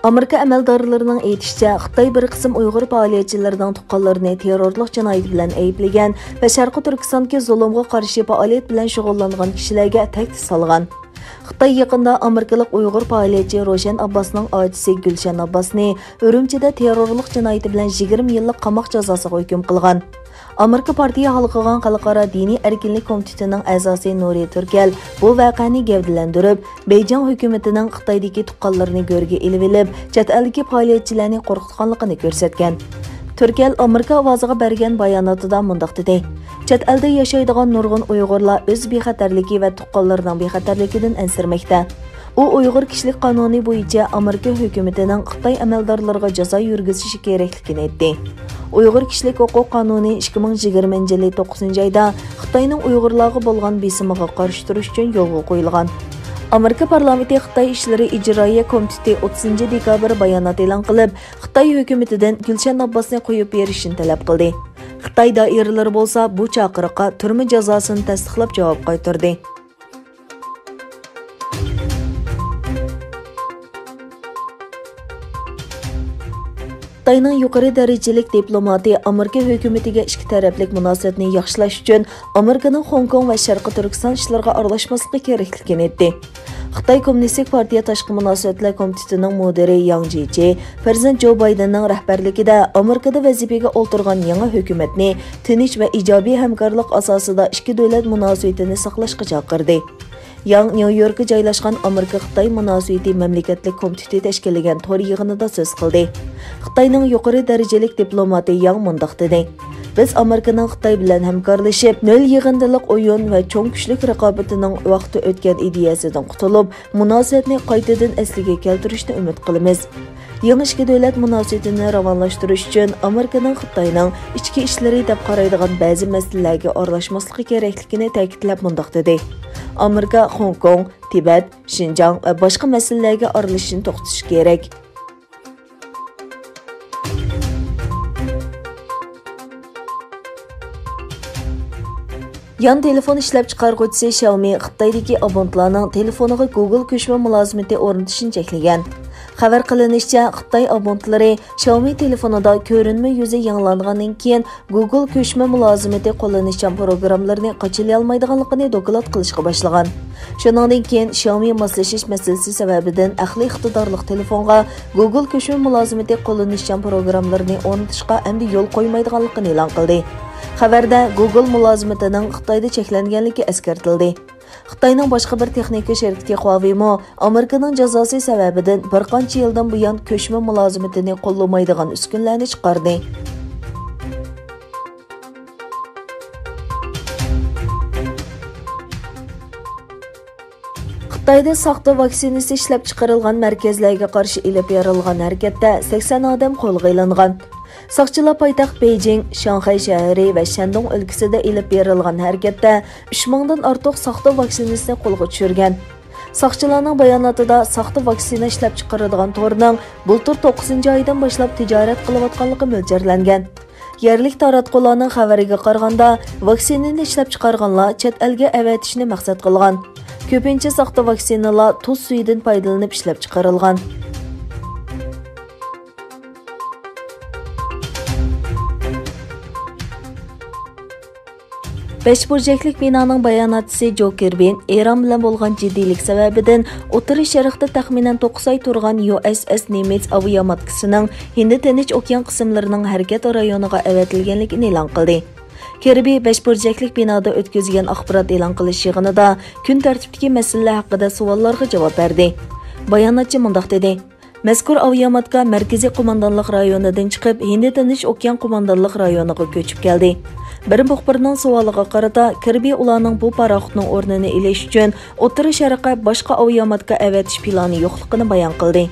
Amerika əməldarlarının aytishicha, Xitoy bir qism Uyg'ur faoliyatchilarining tuqqanlarini terrorlik jinoyati bilan ayblagan va Sharqi Turkistondagi zulmga qarshi faoliyat bilan shug'ullangan kishilarga tahdid solgan. Xitoy yaqinda Amerikalik Uyg'ur faoliyatchi Roshan Abbosning ochisi Gulshan Abbosni Urumchida terrorlik jinoyati bilan 20 yillik qamoq jazosiga hukm qilgan. Amerika Partiya Xalqaro Xalqaro Diniy erkinlik komitetining a'zosi Nuri Turkal bu voqeani gavdalantirib, Beijing hukumatining Xitoydagi tuqqanlarini go'rga ilib olib, chet eldagi faoliyatchilarni qo'rqitganligini ko'rsatgan. Turkal Amerika ovoziga bergan bayonotida mundaq dedi: Chet elda yashaydigan nurg'un Uyg'urlar o'z bexatarligi va tuqqanlarining bexatarligidan ansirmoqda. U Uyg'ur kishilik qonuni bo'yicha Amerika hukumatining Xitoy amaldorlariga jazo yurgizishi kerakligini aytdi. Uyg'ur kishilik huquq qonuni 2020-yil 9-oyda Xitoyning Uyg'urlarga bo'lgan besimiga qarshi turish uchun yo'lga qo'yilgan. Amerika parlamenti Xitoy ishlari ijroiya komiteti 30-dekabr bayonot e'lon qilib, Xitoy hukumatidan Gulshan Abbosni qo'yib berishini talab qildi. Xitoy doiralari bo'lsa bu chaqiriqqa turma jazosini tasdiqlab javob qaytardi. Xitoyning yuqori darajalik diplomati Amerika hukumatiga ikki taraflik munosabatni yaxshilash uchun Amerikaning Hong Kong va Sharqi Turkiston ishlariga aralashmasligi kerakligini aytdi. Xitoy Kommunistik partiya tashqi munosabatlar komitetining mudiri Yang Jiechi Prezident Jo Baydenning rahbarligida Amerikada vazifaga o'tirgan yangi hukumatni tinch va ijobiy hamkorlik asosida ikki davlat munosabatini saqlashga chaqirdi. Yang New Yorkga joylashgan Amerika-Xitoy munosabati mamlakatlik komiteti tashkillagan to'r yig'inida so'z qildi. Xitoyning yuqori darajalik diplomati Yang mundaq dedi: Biz Amerikaning Xitoy bilan hamkorlashib, nol yig'indalik o'yin va cho'ng kuchlik raqobatining vaqti o'tgan ideyasidan qutulib, munosabatni qaytadan asliga keltirishni umid qilamiz. Yangi ikki davlat munosabatini ravonlashtirish uchun Amerikaning Xitoyning ichki ishlari deb qaraydigan ba'zi masalalarga aralashmasligi kerakligini ta'kidlab mundaq dedi: Amerika Hong Kong, Tibet, Xinjiang va boshqa masalalarga aralashishni to'xtatish kerak. Yan telefon ishlab chiqaruvchisi Xiaomi Xitoydagi abonentlarning telefoniga Google ko'chma mulozimati o'rnatishni cheklagan. Xabar qilinishicha, Xitoy abonentlari Xiaomi telefonida ko'rinma yuzi yangilangandan keyin Google ko'chma mulozimati qo'llanishchan programmalarni qachilay olmaydiganligini doklad qilishga boshlagan. Shuningdek keyin Xiaomi moslashish masalasi sababidan aqli iqtidorli telefonga Google ko'chma mulozimati qo'llanishchan programmalarni o'rnatishga endi yo'l qo'ymaydiganligini e'lon qildi. Xabarda Google mulozimatining Xitoyda cheklanganligi eskartildi. Xitoyning boshqa bir texnika sherikati Huawei-mo Amerikaning jazosi sababidan bir qancha yildan buyon ko'chma mulozimatini qo'llamaydigan uskunlarni chiqardi. Xitoyda soxta vaksinasi ishlab chiqarilgan markazlarga qarshi ilib berilgan harakatda 80 odam qo'lga olingan. Soqchilar poytaxt Beijing, Shanxay shahri va Shandong o'lkasida ilib berilgan harakatda 3000 dan ortiq soxta vaksinasini qo'lga tushirgan. Soqchilarning bayonotida soxta vaksina ishlab chiqaradigan to'rning bultur 9-oydan boshlab tijorat qilayotganligi mo'ljallangan. Yerlik taratqularning xabariga qaraganda, vaksinani ishlab chiqarganlar chet elga avatishni maqsad qilgan. Ko'pincha soxta vaksinalar tuz suyidan foydalanib ishlab chiqarilgan. Besh burchaklik binoning bayonotchisi Jo Kirbin Eron bilan bo'lgan jiddiylik sababidan O'rta Sharqda taxminan 9 oy turgan USS Nimitz aviamatkasining Hind Tinch okean qismlarining harakat rayoniga avatilganligini e'lon qildi. Kirbi besh burchaklik binoda o'tkazilgan axborot e'lon qilish yig'inida kun tartibidagi masalalar haqida savollarga javob berdi. Bayonotchi mundaq dedi: Mazkur aviamatka markaziy qo'mondonlik rayonidan chiqib, Hind Tinch okean qo'mondonlik rayoniga ko'chib keldi. Bir muxbirning savoliga qarata, Kirbi ularning bu paraxotning o'rnini elish uchun O'rta Sharqqa boshqa aviamatka avatish plani yo'qligini bayon qildi.